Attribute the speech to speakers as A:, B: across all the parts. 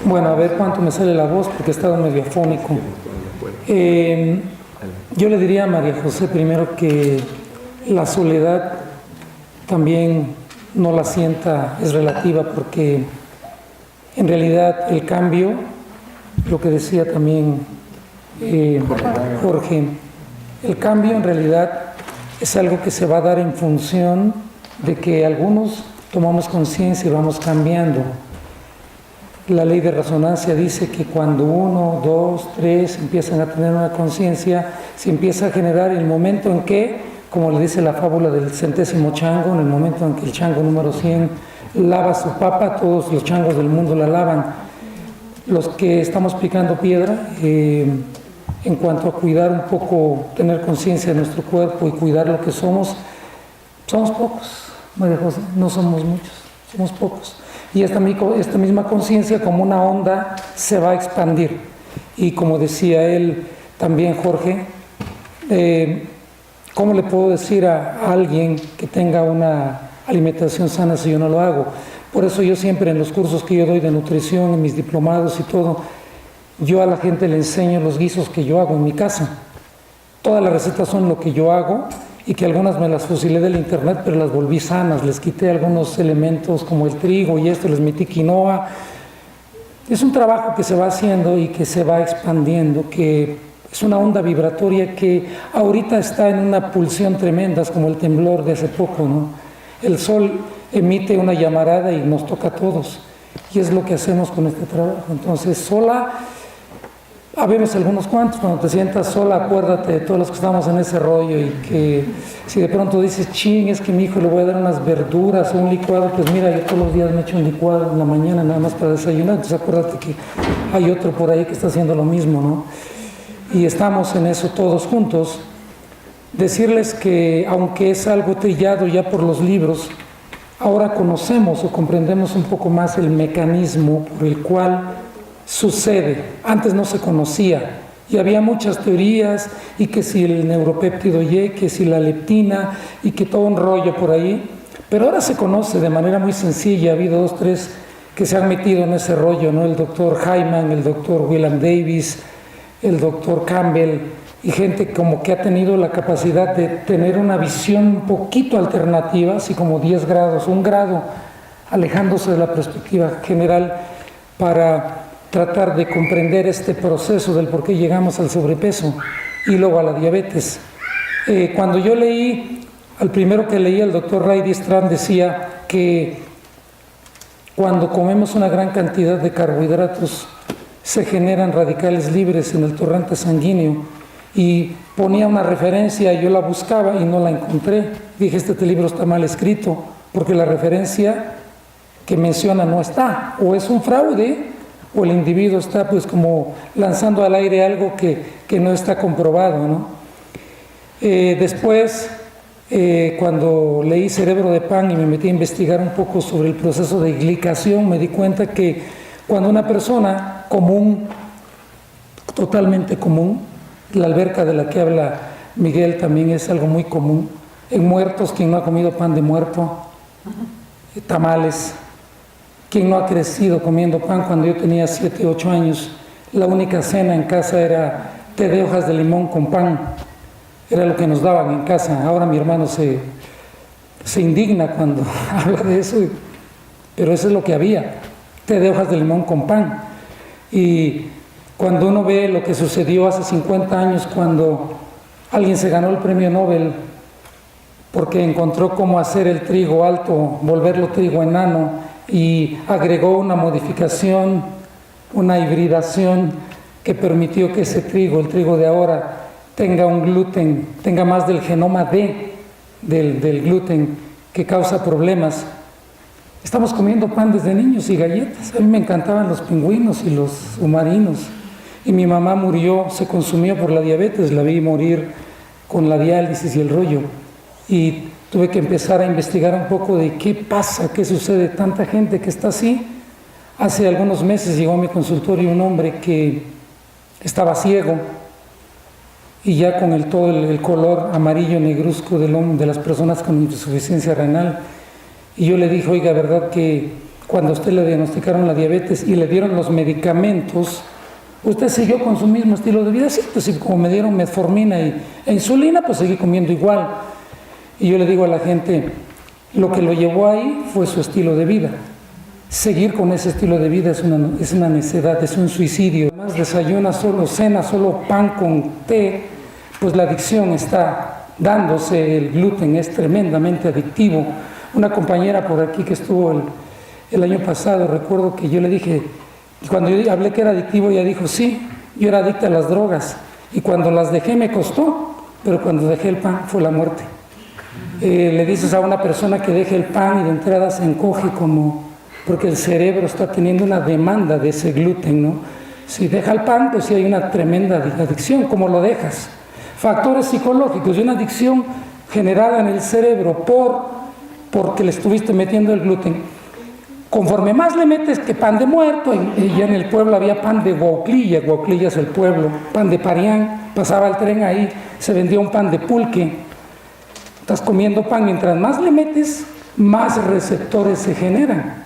A: Bueno, a ver cuánto me sale la voz porque he estado medio afónico. Yo le diría a María José primero que la soledad también no la sienta, es relativa, porque en realidad el cambio, lo que decía también Jorge, el cambio en realidad es algo que se va a dar en función de que algunos tomamos conciencia y vamos cambiando. La ley de resonancia dice que cuando 1, 2, 3 empiezan a tener una conciencia, se empieza a generar el momento en que, como le dice la fábula del 100º chango, en el momento en que el chango número 100 lava su papa, todos los changos del mundo la lavan. Los que estamos picando piedra, en cuanto a cuidar un poco, tener conciencia de nuestro cuerpo y cuidar lo que somos pocos, María José, no somos muchos, somos pocos. Y esta misma conciencia, como una onda, se va a expandir. Y como decía él, también Jorge, ¿cómo le puedo decir a alguien que tenga una alimentación sana si yo no lo hago? Por eso yo siempre en los cursos que yo doy de nutrición, en mis diplomados y todo, yo a la gente le enseño los guisos que yo hago en mi casa. Todas las recetas son lo que yo hago, y que algunas me las fusilé del internet, pero las volví sanas, les quité algunos elementos como el trigo y esto, les metí quinoa. Es un trabajo que se va haciendo y que se va expandiendo, que es una onda vibratoria que ahorita está en una pulsión tremenda, es como el temblor de hace poco, ¿no? El sol emite una llamarada y nos toca a todos, y es lo que hacemos con este trabajo. Entonces, sola, habemos algunos cuantos, cuando te sientas sola, acuérdate de todos los que estamos en ese rollo, y que si de pronto dices, ching, es que mi hijo le voy a dar unas verduras o un licuado, pues mira, yo todos los días me echo un licuado en la mañana nada más para desayunar, entonces acuérdate que hay otro por ahí que está haciendo lo mismo, ¿no? Y estamos en eso todos juntos. Decirles que aunque es algo trillado ya por los libros, ahora conocemos o comprendemos un poco más el mecanismo por el cual sucede. Antes no se conocía y había muchas teorías, y que si el neuropéptido Y, que si la leptina, y que todo un rollo por ahí, pero ahora se conoce de manera muy sencilla. Ha habido 2, 3 que se han metido en ese rollo, ¿no? El doctor Hyman, el doctor William Davis, el doctor Campbell, y gente como que ha tenido la capacidad de tener una visión un poquito alternativa, así como 10 grados, 1 grado, alejándose de la perspectiva general, para tratar de comprender este proceso del por qué llegamos al sobrepeso y luego a la diabetes. Cuando yo leí, al primero que leí, el doctor Ray Strand decía que cuando comemos una gran cantidad de carbohidratos se generan radicales libres en el torrente sanguíneo, y ponía una referencia, yo la buscaba y no la encontré. Dije, este libro está mal escrito, porque la referencia que menciona no está, o es un fraude, o el individuo está pues como lanzando al aire algo que no está comprobado, ¿no? Después, cuando leí Cerebro de Pan y me metí a investigar un poco sobre el proceso de glicación, me di cuenta que cuando una persona común, totalmente común, la alberca de la que habla Miguel también es algo muy común, en muertos, quien no ha comido pan de muerto, tamales. ¿Quién no ha crecido comiendo pan? Cuando yo tenía 7, 8 años, la única cena en casa era té de hojas de limón con pan. Era lo que nos daban en casa. Ahora mi hermano se indigna cuando habla de eso, pero eso es lo que había, té de hojas de limón con pan. Y cuando uno ve lo que sucedió hace 50 años, cuando alguien se ganó el premio Nobel porque encontró cómo hacer el trigo alto, volverlo trigo enano, y agregó una modificación, una hibridación que permitió que ese trigo, el trigo de ahora, tenga un gluten, tenga más del genoma D del gluten que causa problemas. Estamos comiendo pan desde niños y galletas. A mí me encantaban los pingüinos y los submarinos, y mi mamá murió, se consumió por la diabetes, la vi morir con la diálisis y el rollo, y tuve que empezar a investigar un poco de qué pasa, qué sucede, tanta gente que está así. Hace algunos meses llegó a mi consultorio un hombre que estaba ciego, y ya con todo el color amarillo negruzco de las personas con insuficiencia renal. Y yo le dije, oiga, ¿verdad que cuando a usted le diagnosticaron la diabetes y le dieron los medicamentos, usted siguió con su mismo estilo de vida. Sí, pues como me dieron metformina e insulina, pues seguí comiendo igual. Y yo le digo a la gente, lo que lo llevó ahí fue su estilo de vida. Seguir con ese estilo de vida es una necedad, es un suicidio. Además, desayuna solo, cena solo pan con té, pues la adicción está dándose. El gluten es tremendamente adictivo. Una compañera por aquí que estuvo el año pasado, recuerdo que yo le dije, cuando yo hablé que era adictivo, ella dijo, sí, yo era adicta a las drogas, y cuando las dejé me costó, pero cuando dejé el pan fue la muerte. Le dices a una persona que deje el pan y de entrada se encoge porque el cerebro está teniendo una demanda de ese gluten, ¿no? Si deja el pan, pues sí hay una tremenda adicción. ¿Cómo lo dejas? Factores psicológicos y una adicción generada en el cerebro porque le estuviste metiendo el gluten. Conforme más le metes que pan de muerto, ya en el pueblo había pan de Guauclilla es el pueblo, pan de Parián, pasaba el tren ahí, se vendía un pan de pulque. Estás comiendo pan, mientras más le metes, más receptores se generan.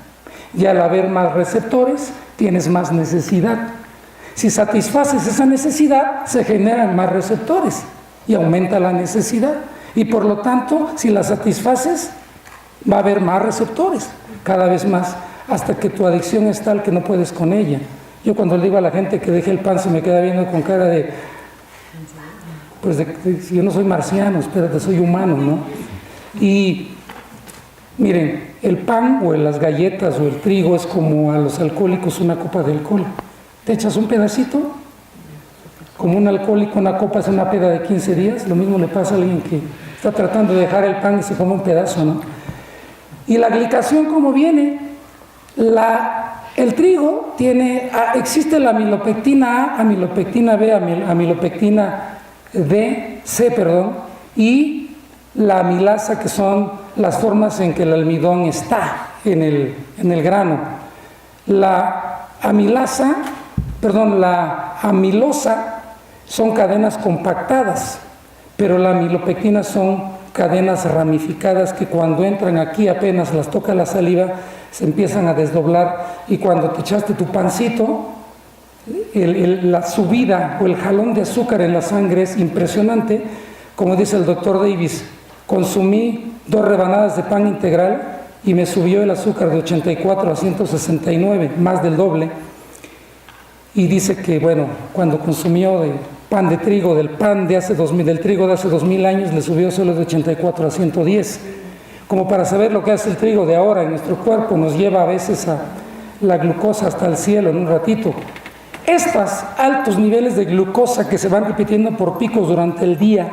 A: Y al haber más receptores, tienes más necesidad. Si satisfaces esa necesidad, se generan más receptores y aumenta la necesidad. Y por lo tanto, si la satisfaces, va a haber más receptores, cada vez más, hasta que tu adicción es tal que no puedes con ella. Yo cuando le digo a la gente que deje el pan, se me queda viendo con cara de, yo no soy marciano, espérate, soy humano, ¿no? Y miren, el pan o las galletas o el trigo es como a los alcohólicos una copa de alcohol. Te echas un pedacito, como un alcohólico, una copa es una peda de 15 días, lo mismo le pasa a alguien que está tratando de dejar el pan y se come un pedazo, ¿no? Y la glicación, ¿cómo viene? El trigo existe la amilopectina A, amilopectina B, amilopectina C, y la amilasa, que son las formas en que el almidón está en el grano. La amilosa son cadenas compactadas, pero la amilopectina son cadenas ramificadas que cuando entran aquí apenas las toca la saliva, se empiezan a desdoblar, y cuando te echaste tu pancito, la subida o el jalón de azúcar en la sangre es impresionante. Como dice el doctor Davis, consumí 2 rebanadas de pan integral y me subió el azúcar de 84 a 169, más del doble. Y dice que, bueno, cuando consumió de pan de trigo, del trigo de hace 2000 años, le subió solo de 84 a 110. Como para saber lo que hace el trigo de ahora en nuestro cuerpo, nos lleva a veces a la glucosa hasta el cielo en un ratito. Estos altos niveles de glucosa que se van repitiendo por picos durante el día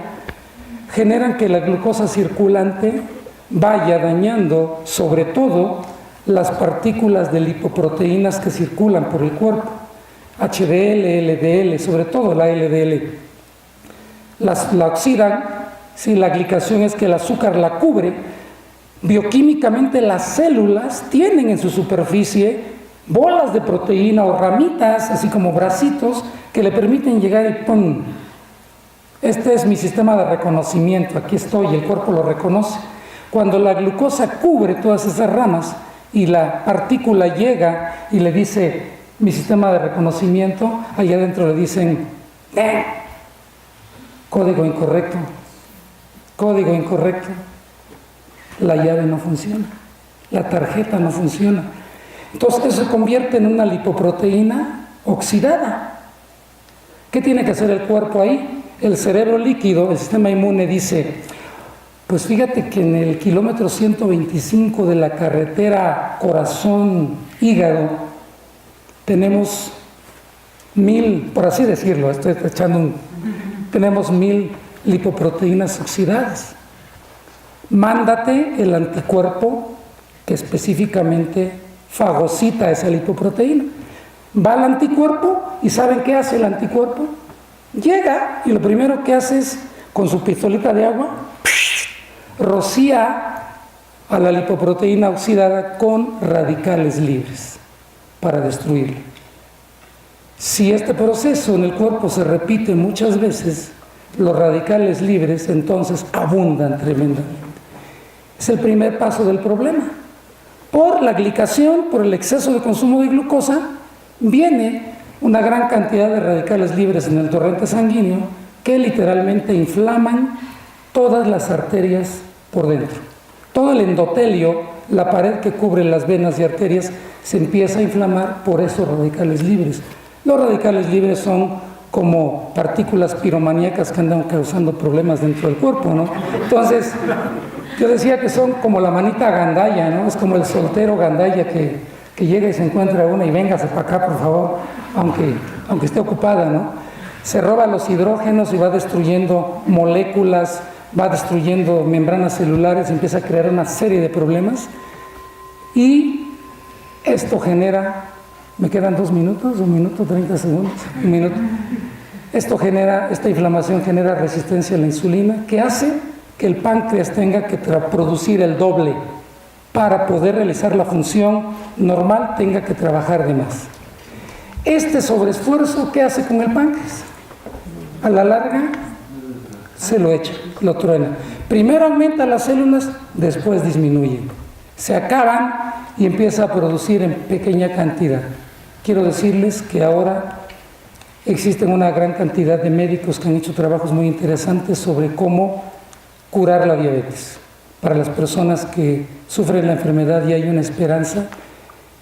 A: generan que la glucosa circulante vaya dañando sobre todo las partículas de lipoproteínas que circulan por el cuerpo, HDL, LDL, sobre todo la LDL. La oxidan, si la glicación es que el azúcar la cubre. Bioquímicamente las células tienen en su superficie bolas de proteína o ramitas, así como bracitos, que le permiten llegar y ¡pum! Este es mi sistema de reconocimiento, aquí estoy, el cuerpo lo reconoce. Cuando la glucosa cubre todas esas ramas y la partícula llega y le dice, mi sistema de reconocimiento, allá adentro le dicen, código incorrecto, la llave no funciona, la tarjeta no funciona. Entonces eso se convierte en una lipoproteína oxidada. ¿Qué tiene que hacer el cuerpo ahí? El cerebro líquido, el sistema inmune dice, pues fíjate que en el kilómetro 125 de la carretera corazón-hígado tenemos 1000, por así decirlo, tenemos 1000 lipoproteínas oxidadas. Mándate el anticuerpo que específicamente fagocita esa lipoproteína. Va al anticuerpo y ¿saben qué hace el anticuerpo? Llega y lo primero que hace es, con su pistolita de agua, rocía a la lipoproteína oxidada con radicales libres para destruirla. Si este proceso en el cuerpo se repite muchas veces, los radicales libres entonces abundan tremendamente. Es el primer paso del problema. por la glicación, por el exceso de consumo de glucosa, viene una gran cantidad de radicales libres en el torrente sanguíneo que literalmente inflaman todas las arterias por dentro. Todo el endotelio, la pared que cubre las venas y arterias, se empieza a inflamar por esos radicales libres. Los radicales libres son como partículas piromaníacas que andan causando problemas dentro del cuerpo, ¿no? Entonces, yo decía que son como la manita gandaya, ¿no? Es como el soltero gandaya que llega y se encuentra una y véngase para acá, por favor, aunque esté ocupada, ¿no? Se roba los hidrógenos y va destruyendo moléculas, va destruyendo membranas celulares, empieza a crear una serie de problemas y esto genera, me quedan 2 minutos, 1 minuto, 30 segundos, 1 minuto. Esta inflamación genera resistencia a la insulina que hace que el páncreas tenga que producir el doble para poder realizar la función normal, tenga que trabajar de más. Este sobreesfuerzo, ¿qué hace con el páncreas? A la larga se lo echa, lo truena. Primero aumenta las células, después disminuyen. Se acaban y empieza a producir en pequeña cantidad. Quiero decirles que ahora existen una gran cantidad de médicos que han hecho trabajos muy interesantes sobre cómo curar la diabetes. Para las personas que sufren la enfermedad y hay una esperanza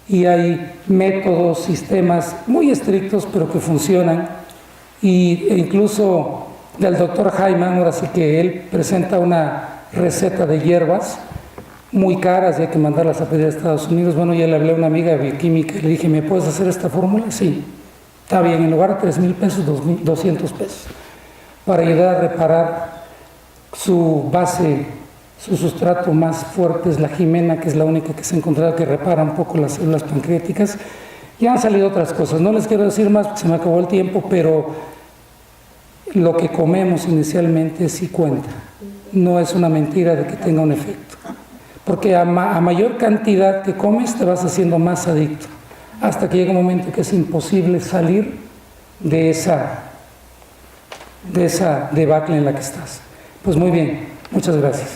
A: y hay métodos, sistemas muy estrictos pero que funcionan e incluso del doctor Hyman, ahora sí que él presenta una receta de hierbas muy caras y hay que mandarlas a pedir a Estados Unidos. Bueno, ya le hablé a una amiga de bioquímica y le dije, ¿me puedes hacer esta fórmula? Sí, está bien, en lugar de 3,000 pesos, 200 pesos, para ayudar a reparar su base, su sustrato más fuerte es la jimena, que es la única que se ha encontrado que repara un poco las células pancreáticas. Ya han salido otras cosas, no les quiero decir más porque se me acabó el tiempo, pero lo que comemos inicialmente sí cuenta. No es una mentira de que tenga un efecto. Porque a mayor cantidad que comes te vas haciendo más adicto, hasta que llega un momento que es imposible salir de esa debacle en la que estás. Pues muy bien, muchas gracias.